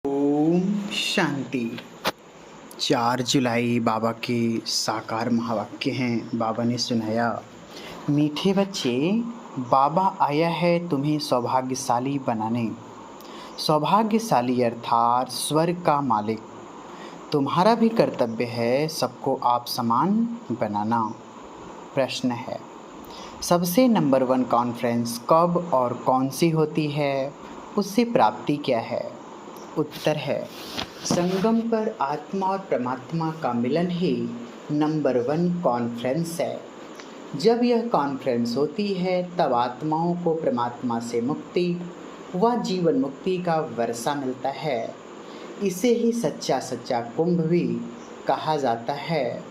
ओम शांति। 4 जुलाई बाबा के साकार महावाक्य हैं। बाबा ने सुनाया, मीठे बच्चे, बाबा आया है तुम्हें सौभाग्यशाली बनाने। सौभाग्यशाली अर्थात स्वर्ग का मालिक। तुम्हारा भी कर्तव्य है सबको आप समान बनाना। प्रश्न है, सबसे नंबर 1 कॉन्फ्रेंस कब और कौन सी होती है? उससे प्राप्ति क्या है? उत्तर है, संगम पर आत्मा और परमात्मा का मिलन ही नंबर 1 कॉन्फ्रेंस है। जब यह कॉन्फ्रेंस होती है तब आत्माओं को परमात्मा से मुक्ति व जीवन मुक्ति का वर्षा मिलता है। इसे ही सच्चा कुंभ भी कहा जाता है।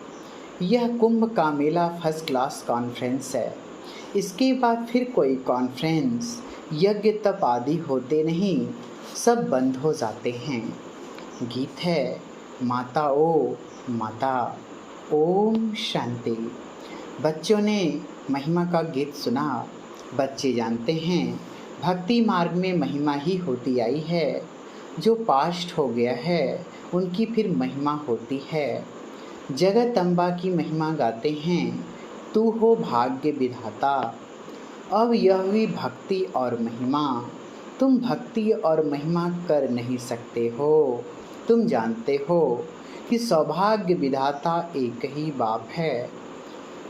यह कुंभ का मेला फर्स्ट क्लास कॉन्फ्रेंस है। इसके बाद फिर कोई कॉन्फ्रेंस, यज्ञ तप आदि होते नहीं, सब बंद हो जाते हैं। गीत है, माता ओ माता। ओम शांति। बच्चों ने महिमा का गीत सुना। बच्चे जानते हैं भक्ति मार्ग में महिमा ही होती आई है। जो पास्ट हो गया है उनकी फिर महिमा होती है। जगत अम्बा की महिमा गाते हैं, तू हो भाग्य विधाता। अब यह हुई भक्ति और महिमा। तुम भक्ति और महिमा कर नहीं सकते हो। तुम जानते हो कि सौभाग्य विधाता एक ही बाप है।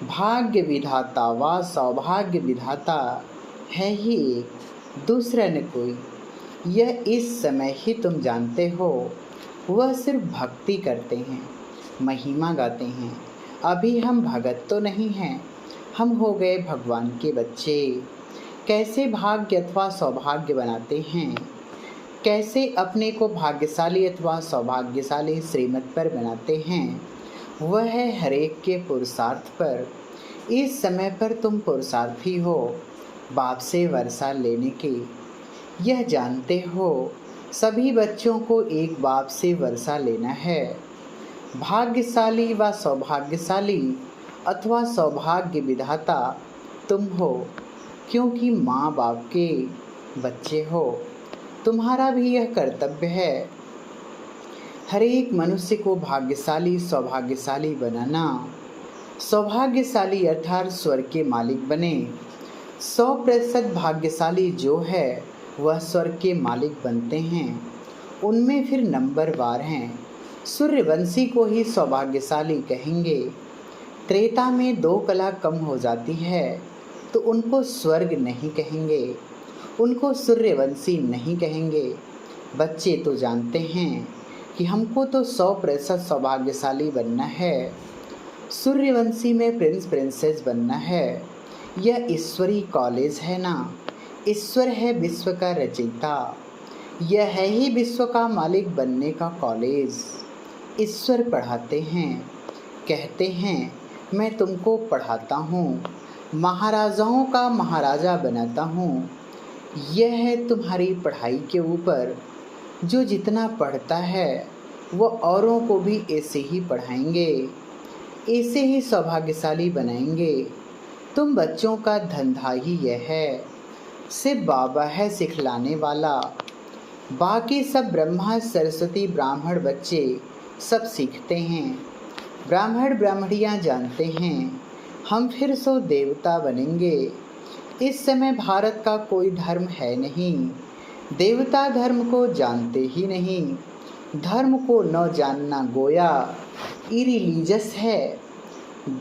भाग्य विधाता व सौभाग्य विधाता है ही एक, दूसरा न कोई। यह इस समय ही तुम जानते हो। वह सिर्फ भक्ति करते हैं, महिमा गाते हैं। अभी हम भगत तो नहीं हैं, हम हो गए भगवान के बच्चे। कैसे भाग्य अथवा सौभाग्य बनाते हैं, कैसे अपने को भाग्यशाली अथवा सौभाग्यशाली श्रीमत पर बनाते हैं, वह है हरेक के पुरुषार्थ पर। इस समय पर तुम पुरुषार्थी हो बाप से वर्षा लेने के। यह जानते हो सभी बच्चों को एक बाप से वर्षा लेना है। भाग्यशाली व सौभाग्यशाली अथवा सौभाग्य विधाता तुम हो, क्योंकि माँ बाप के बच्चे हो। तुम्हारा भी यह कर्तव्य है, हर एक मनुष्य को भाग्यशाली सौभाग्यशाली बनाना। सौभाग्यशाली अर्थात स्वर्ग के मालिक बने। 100% भाग्यशाली जो है वह स्वर्ग के मालिक बनते हैं। उनमें फिर नंबरवार हैं। सूर्यवंशी को ही सौभाग्यशाली कहेंगे। त्रेता में 2 कला कम हो जाती है तो उनको स्वर्ग नहीं कहेंगे, उनको सूर्यवंशी नहीं कहेंगे। बच्चे तो जानते हैं कि हमको तो 100% सौभाग्यशाली बनना है। सूर्यवंशी में प्रिंस प्रिंसेस बनना है। यह ईश्वरी कॉलेज है ना। ईश्वर है विश्व का रचयिता। यह है ही विश्व का मालिक बनने का कॉलेज। ईश्वर पढ़ाते हैं, कहते हैं मैं तुमको पढ़ाता हूँ, महाराजाओं का महाराजा बनाता हूँ। यह है तुम्हारी पढ़ाई के ऊपर। जो जितना पढ़ता है वह औरों को भी ऐसे ही पढ़ाएंगे, ऐसे ही सौभाग्यशाली बनाएंगे। तुम बच्चों का धंधा ही यह है। सिर्फ बाबा है सिखलाने वाला, बाकी सब ब्रह्मा सरस्वती ब्राह्मण बच्चे सब सीखते हैं। ब्राह्मण ब्राह्मणियाँ जानते हैं हम फिर सो देवता बनेंगे। इस समय भारत का कोई धर्म है नहीं, देवता धर्म को जानते ही नहीं। धर्म को न जानना गोया इरिलीजियस है।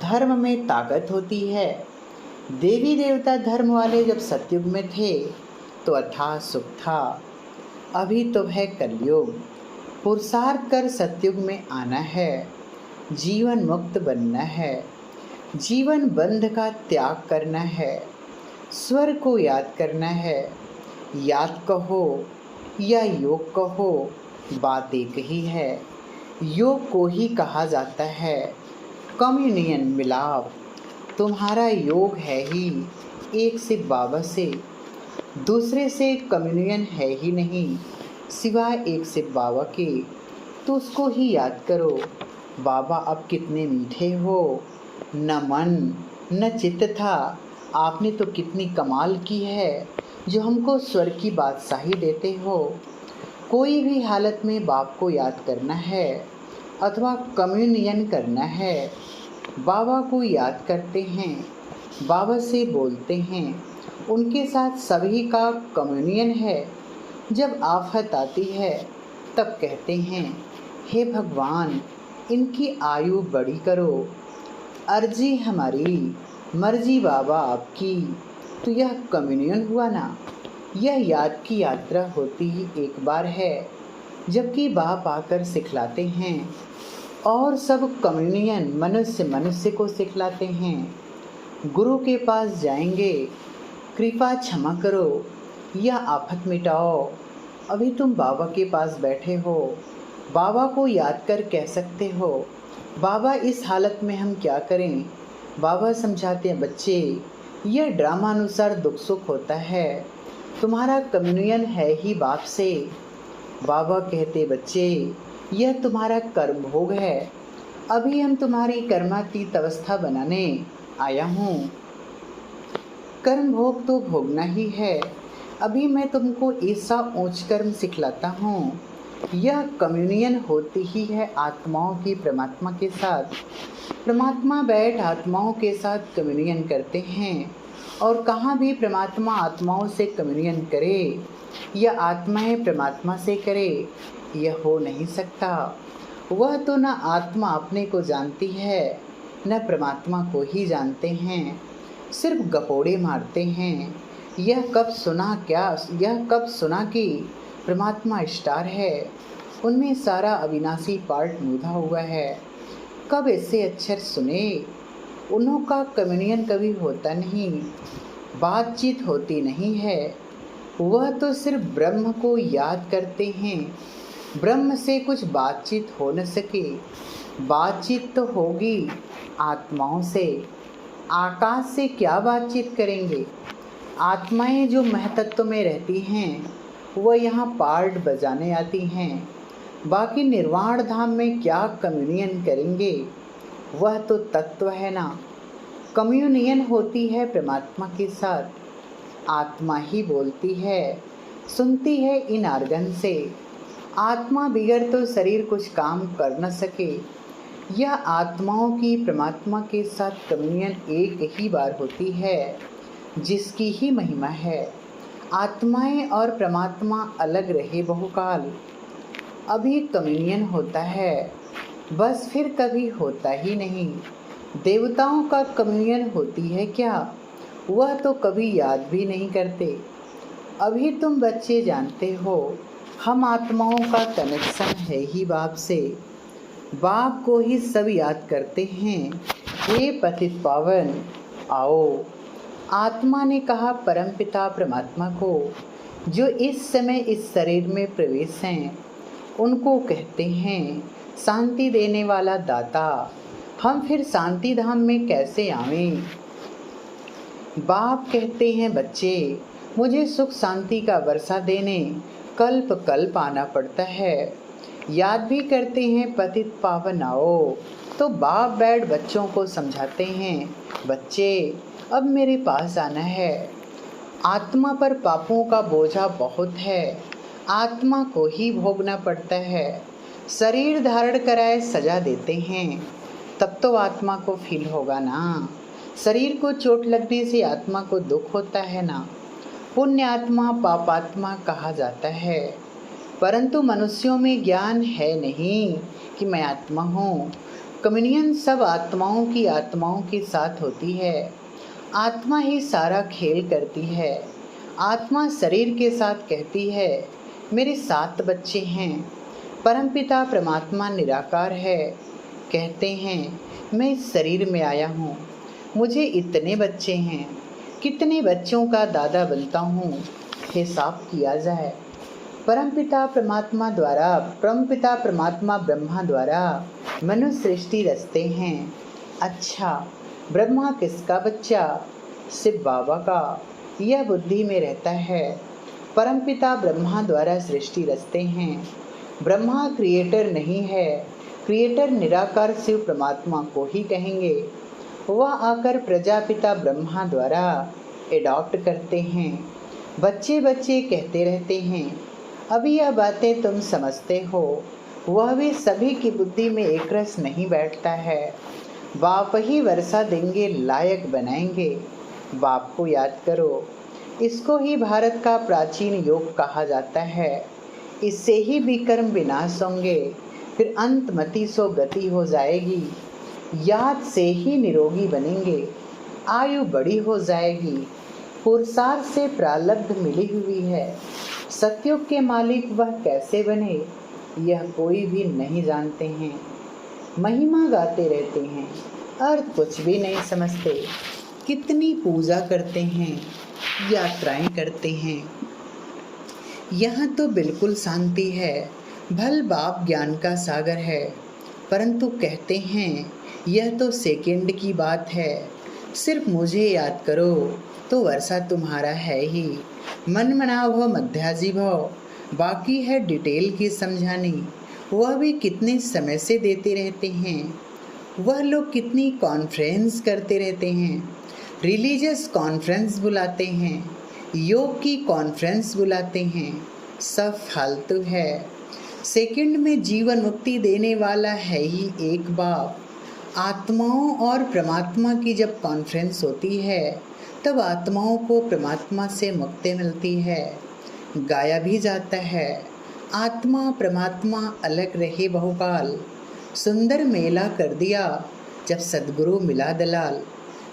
धर्म में ताकत होती है। देवी देवता धर्म वाले जब सतयुग में थे तो अथाह सुख था। अभी तो है कलयुग। पुरुषार्थ कर सतयुग में आना है, जीवन मुक्त बनना है, जीवन बंध का त्याग करना है, स्वर को याद करना है। याद कहो या योग कहो, बात एक ही है। योग को ही कहा जाता है कम्युनियन, मिलाप। तुम्हारा योग है ही एक से बाबा से, दूसरे से कम्युनियन है ही नहीं सिवाय एक से बाबा के। तो उसको ही याद करो। बाबा अब कितने मीठे हो, न मन न चित्त था। आपने तो कितनी कमाल की है जो हमको स्वर्ग की बादशाही देते हो। कोई भी हालत में बाप को याद करना है अथवा कम्युनियन करना है, बाबा को याद करते हैं, बाबा से बोलते हैं, उनके साथ सभी का कम्युनियन है। जब आफत आती है तब कहते हैं, हे भगवान इनकी आयु बड़ी करो, अर्जी हमारी, मर्जी बाबा आपकी। तो यह कम्युनियन हुआ ना। यह याद की यात्रा होती ही एक बार है, जबकि बाप आकर सिखलाते हैं और सब कम्युनियन मनुष्य मनुष्य को सिखलाते हैं। गुरु के पास जाएंगे, कृपा क्षमा करो या आफत मिटाओ। अभी तुम बाबा के पास बैठे हो, बाबा को याद कर कह सकते हो, बाबा इस हालत में हम क्या करें। बाबा समझाते हैं, बच्चे यह ड्रामा अनुसार दुख सुख होता है, तुम्हारा कम्युनियन है ही बाप से। बाबा कहते, बच्चे यह तुम्हारा कर्म भोग है, अभी हम तुम्हारी कर्मातीत अवस्था बनाने आया हूँ। कर्म भोग तो भोगना ही है, अभी मैं तुमको ऐसा ऊंच कर्म सिखलाता हूँ। यह कम्युनियन होती ही है आत्माओं की परमात्मा के साथ। परमात्मा बैठ आत्माओं के साथ कम्युनियन करते हैं, और कहाँ भी परमात्मा आत्माओं से कम्युनियन करे या आत्माएं परमात्मा से करे, यह हो नहीं सकता। वह तो न आत्मा अपने को जानती है, न परमात्मा को ही जानते हैं, सिर्फ गपोड़े मारते हैं। यह कब सुना कि परमात्मा स्टार है, उनमें सारा अविनाशी पार्ट मुदा हुआ है। कब ऐसे अक्षर सुने, उन्हों का कम्युनियन कभी होता नहीं, बातचीत होती नहीं है। वह तो सिर्फ ब्रह्म को याद करते हैं, ब्रह्म से कुछ बातचीत हो न सके। बातचीत तो होगी आत्माओं से, आकाश से क्या बातचीत करेंगे। आत्माएं जो महतत्व में रहती हैं वह यहाँ पार्ट बजाने आती हैं, बाकी निर्वाण धाम में क्या कम्युनियन करेंगे। वह तो तत्व है ना। कम्युनियन होती है परमात्मा के साथ, आत्मा ही बोलती है, सुनती है इन आर्गन से। आत्मा बिगड़ तो शरीर कुछ काम कर न सके। यह आत्माओं की परमात्मा के साथ कम्युनियन एक ही बार होती है, जिसकी ही महिमा है। आत्माएं और परमात्मा अलग रहे बहुकाल, अभी कम्युनियन होता है, बस फिर कभी होता ही नहीं। देवताओं का कम्युनियन होती है क्या, वह तो कभी याद भी नहीं करते। अभी तुम बच्चे जानते हो, हम आत्माओं का कनेक्शन है ही बाप से, बाप को ही सब याद करते हैं। हे पतित पावन आओ। आत्मा ने कहा परमपिता परमात्मा को, जो इस समय इस शरीर में प्रवेश हैं, उनको कहते हैं शांति देने वाला दाता। हम फिर शांति धाम में कैसे आवें। बाप कहते हैं, बच्चे मुझे सुख शांति का वर्षा देने कल्प कल्प आना पड़ता है। याद भी करते हैं पतित पावन आओ। तो बाप बैठ बच्चों को समझाते हैं, बच्चे अब मेरे पास आना है। आत्मा पर पापों का बोझा बहुत है, आत्मा को ही भोगना पड़ता है। शरीर धारण कराए सजा देते हैं, तब तो आत्मा को फील होगा ना। शरीर को चोट लगने से आत्मा को दुख होता है ना। पुण्य आत्मा पापात्मा कहा जाता है, परंतु मनुष्यों में ज्ञान है नहीं कि मैं आत्मा हूँ। कम्युनियन सब आत्माओं के साथ होती है। आत्मा ही सारा खेल करती है। आत्मा शरीर के साथ कहती है, मेरे 7 बच्चे हैं। परमपिता परमात्मा निराकार है, कहते हैं मैं इस शरीर में आया हूँ, मुझे इतने बच्चे हैं, कितने बच्चों का दादा बनता हूँ, हिसाब किया जाए। परमपिता परमात्मा ब्रह्मा द्वारा मनुष्य सृष्टि रचते हैं। अच्छा, ब्रह्मा किसका बच्चा? शिव बाबा का। यह बुद्धि में रहता है। परमपिता ब्रह्मा द्वारा सृष्टि रचते हैं। ब्रह्मा क्रिएटर नहीं है, क्रिएटर निराकार शिव परमात्मा को ही कहेंगे। वह आकर प्रजापिता ब्रह्मा द्वारा एडॉप्ट करते हैं। बच्चे बच्चे कहते रहते हैं, अब यह बातें तुम समझते हो, वह भी सभी की बुद्धि में एक रस नहीं बैठता है। बाप ही वर्षा देंगे, लायक बनाएंगे। बाप को याद करो। इसको ही भारत का प्राचीन योग कहा जाता है। इससे ही विकर्म विनाश होंगे, फिर अंतमति सो गति हो जाएगी। याद से ही निरोगी बनेंगे, आयु बड़ी हो जाएगी। पुरुषार्थ से प्रारब्ध मिली हुई है। सतयुग के मालिक वह कैसे बने, यह कोई भी नहीं जानते हैं। महिमा गाते रहते हैं, अर्थ कुछ भी नहीं समझते। कितनी पूजा करते हैं, यात्राएं करते हैं। यहाँ तो बिल्कुल शांति है। भल बाप ज्ञान का सागर है, परंतु कहते हैं यह तो सेकंड की बात है। सिर्फ मुझे याद करो तो वर्षा तुम्हारा है ही। मन मनाव हो मध्याजी भव, बाकी है डिटेल की समझानी। वह भी कितने समय से देते रहते हैं। वह लोग कितनी कॉन्फ्रेंस करते रहते हैं। रिलीजियस कॉन्फ्रेंस बुलाते हैं, योग की कॉन्फ्रेंस बुलाते हैं। सब फालतू है। सेकंड में जीवन मुक्ति देने वाला है ही एक बाप। आत्माओं और परमात्मा की जब कॉन्फ्रेंस होती है, तब आत्माओं को परमात्मा से मुक्ति मिलती है। गाया भी जाता है, आत्मा परमात्मा अलग रहे बहुकाल। सुंदर मेला कर दिया जब सदगुरु मिला दलाल।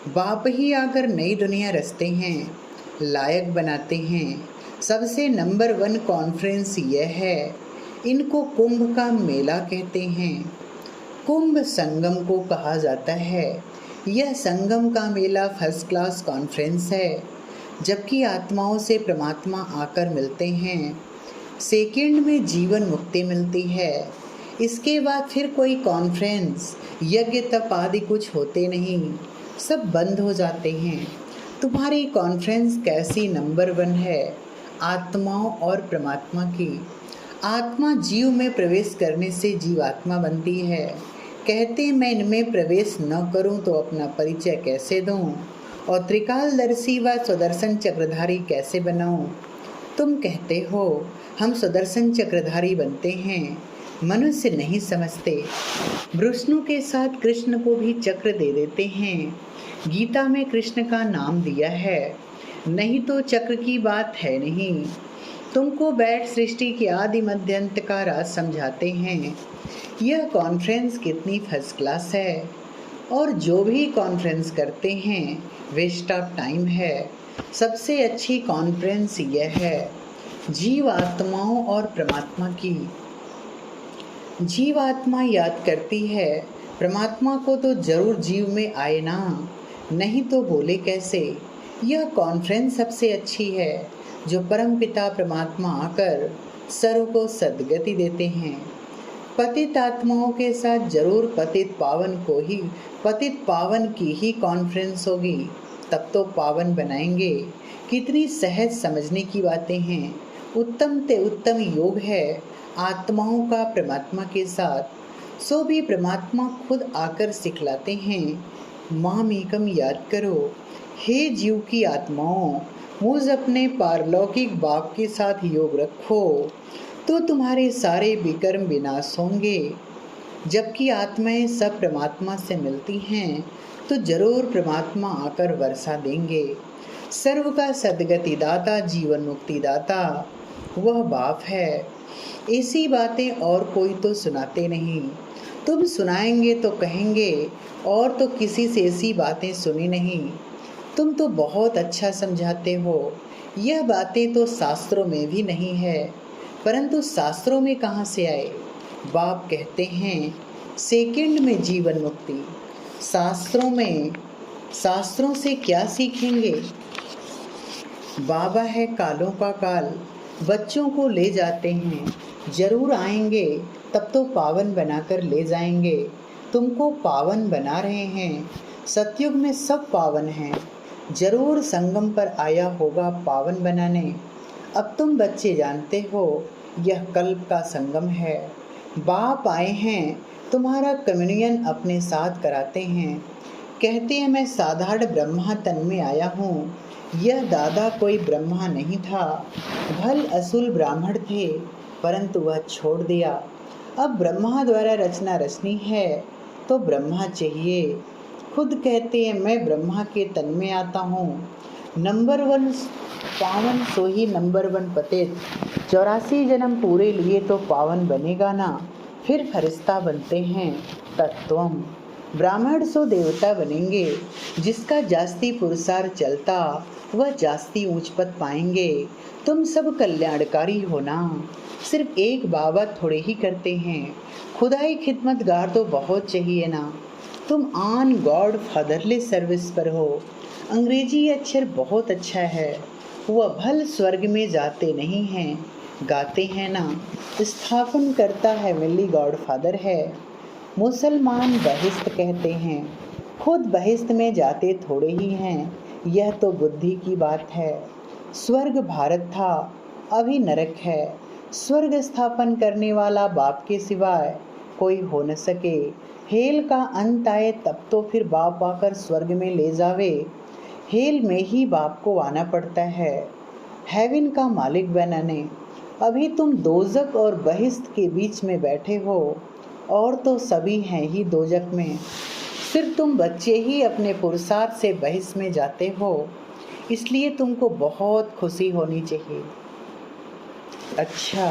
बाप ही आकर नई दुनिया रचते हैं, लायक बनाते हैं। सबसे नंबर 1 कॉन्फ्रेंस यह है। इनको कुंभ का मेला कहते हैं। कुंभ संगम को कहा जाता है। यह संगम का मेला फर्स्ट क्लास कॉन्फ्रेंस है, जबकि आत्माओं से परमात्मा आकर मिलते हैं। सेकंड में जीवन मुक्ति मिलती है। इसके बाद फिर कोई कॉन्फ्रेंस, यज्ञ तप आदि कुछ होते नहीं, सब बंद हो जाते हैं। तुम्हारी कॉन्फ्रेंस कैसी नंबर 1 है, आत्माओं और परमात्मा की। आत्मा जीव में प्रवेश करने से जीवात्मा बनती है। कहते मैं इनमें प्रवेश न करूं तो अपना परिचय कैसे दूं, और त्रिकालदर्शी व सुदर्शन चक्रधारी कैसे बनाऊं। तुम कहते हो हम सुदर्शन चक्रधारी बनते हैं, मनुष्य नहीं समझते। विष्णु के साथ कृष्ण को भी चक्र दे देते हैं। गीता में कृष्ण का नाम दिया है, नहीं तो चक्र की बात है नहीं। तुमको बैठ सृष्टि के आदि मध्य अंत का राज समझाते हैं। यह कॉन्फ्रेंस कितनी फर्स्ट क्लास है, और जो भी कॉन्फ्रेंस करते हैं वेस्ट ऑफ टाइम है। सबसे अच्छी कॉन्फ्रेंस यह है, जीव आत्माओं और परमात्मा की। जीवात्मा याद करती है, परमात्मा को तो जरूर जीव में आए ना, नहीं तो बोले कैसे। यह कॉन्फ्रेंस सबसे अच्छी है, जो परम पिता परमात्मा आकर सर्व को सद्गति देते हैं। पतित आत्माओं के साथ जरूर पतित पावन की ही कॉन्फ्रेंस होगी, तब तो पावन बनाएंगे। कितनी सहज समझने की बातें हैं। उत्तम ते उत्तम योग है आत्माओं का परमात्मा के साथ। सो भी परमात्मा खुद आकर सिखलाते हैं, माम एकम याद करो। हे जीव की आत्माओं, मुझ अपने पारलौकिक बाप के साथ योग रखो, तो तुम्हारे सारे विकर्म विनाश होंगे। जबकि आत्माएं सब परमात्मा से मिलती हैं, तो जरूर परमात्मा आकर वर्षा देंगे। सर्व का सद्गति दाता, जीवन मुक्ति दाता वह बाप है। ऐसी बातें और कोई तो सुनाते नहीं। तुम सुनाएंगे तो कहेंगे और तो किसी से ऐसी बातें सुनी नहीं। तुम तो बहुत अच्छा समझाते हो। यह बातें तो शास्त्रों में भी नहीं है, परंतु शास्त्रों में कहाँ से आए। बाप कहते हैं सेकंड में जीवन मुक्ति। शास्त्रों से क्या सीखेंगे। बाबा है कालों का काल, बच्चों को ले जाते हैं। जरूर आएंगे, तब तो पावन बनाकर ले जाएंगे। तुमको पावन बना रहे हैं। सतयुग में सब पावन हैं, जरूर संगम पर आया होगा पावन बनाने। अब तुम बच्चे जानते हो यह कल्प का संगम है। बाप आए हैं, तुम्हारा कम्युनियन अपने साथ कराते हैं। कहते हैं मैं साधारण ब्रह्मा तन में आया हूँ, यह दादा कोई ब्रह्मा नहीं था, भल असुल ब्राह्मण थे, परंतु वह छोड़ दिया। अब ब्रह्मा द्वारा रचना रचनी है तो ब्रह्मा चाहिए। खुद कहते हैं मैं ब्रह्मा के तन में आता हूँ। नंबर 1 पावन सो ही नंबर 1 पतित। 84 जन्म पूरे लिए तो पावन बनेगा ना, फिर फरिश्ता बनते हैं तत्वम। ब्राह्मण सो देवता बनेंगे, जिसका जास्ती पुरुषार्थ चलता वह जास्ती ऊंच पद पाएंगे। तुम सब कल्याणकारी हो ना, सिर्फ एक बाबा थोड़े ही करते हैं। खुदाई खिदमतगार तो बहुत चाहिए ना। तुम ऑन गॉड फादरली सर्विस पर हो। अंग्रेजी अक्षर बहुत अच्छा है। वह भल स्वर्ग में जाते नहीं हैं, गाते हैं ना। स्थापन करता है मिली गॉड फादर है। मुसलमान बहिश्त कहते हैं, खुद बहिश्त में जाते थोड़े ही हैं। यह तो बुद्धि की बात है। स्वर्ग भारत था, अभी नरक है। स्वर्ग स्थापन करने वाला बाप के सिवाय कोई हो न सके। हेल का अंत आए तब तो फिर बाप आकर स्वर्ग में ले जावे। हेल में ही बाप को आना पड़ता है हेवन का मालिक बनाने। अभी तुम दोजक और बहिश्त के बीच में बैठे हो, और तो सभी हैं ही दोजक में। सिर्फ तुम बच्चे ही अपने पुरुषार्थ से बहिश्त में जाते हो, इसलिए तुमको बहुत खुशी होनी चाहिए। अच्छा,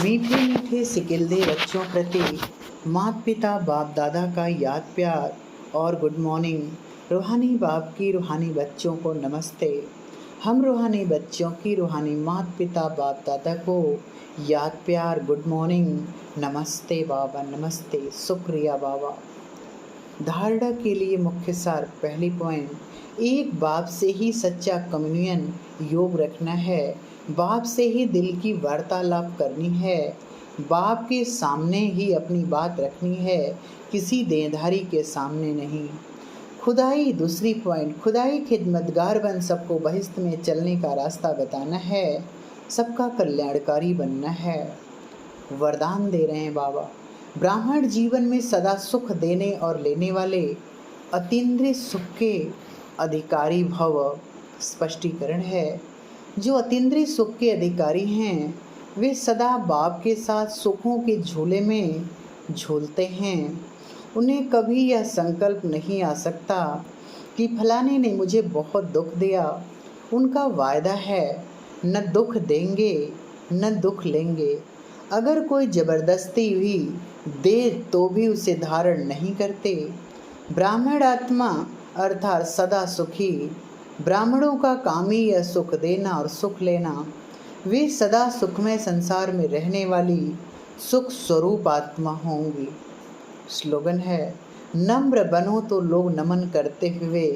मीठे मीठे सिकिलदे बच्चों प्रति माता पिता बाप दादा का याद प्यार और गुड मॉर्निंग। रूहानी बाप की रूहानी बच्चों को नमस्ते। हम रूहानी बच्चों की रूहानी माता पिता बाप दादा को याद प्यार गुड मॉर्निंग। नमस्ते बाबा, नमस्ते, शुक्रिया बाबा। धारणा के लिए मुख्य सार, पहली पॉइंट, एक बाप से ही सच्चा कम्युनियन योग रखना है। बाप से ही दिल की वार्तालाप करनी है। बाप के सामने ही अपनी बात रखनी है, किसी देहधारी के सामने नहीं। खुदाई, दूसरी पॉइंट, खुदाई खिदमतगार बन सबको बहिश्त में चलने का रास्ता बताना है, सबका कल्याणकारी बनना है। वरदान दे रहे हैं बाबा, ब्राह्मण जीवन में सदा सुख देने और लेने वाले अतीन्द्रिय सुख के अधिकारी भव। स्पष्टीकरण है, जो अतीन्द्रिय सुख के अधिकारी हैं वे सदा बाप के साथ सुखों के झूले में झूलते हैं। उन्हें कभी यह संकल्प नहीं आ सकता कि फलाने ने मुझे बहुत दुख दिया। उनका वायदा है, न दुख देंगे न दुख लेंगे। अगर कोई ज़बरदस्ती भी दे तो भी उसे धारण नहीं करते। ब्राह्मण आत्मा अर्थात सदा सुखी। ब्राह्मणों का काम ही यह सुख देना और सुख लेना। वे सदा सुखमय संसार में रहने वाली सुख स्वरूप आत्मा होंगी। स्लोगन है, नम्र बनो तो लोग नमन करते हुए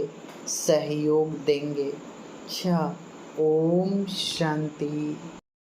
सहयोग देंगे। अच्छा, ओम शांति।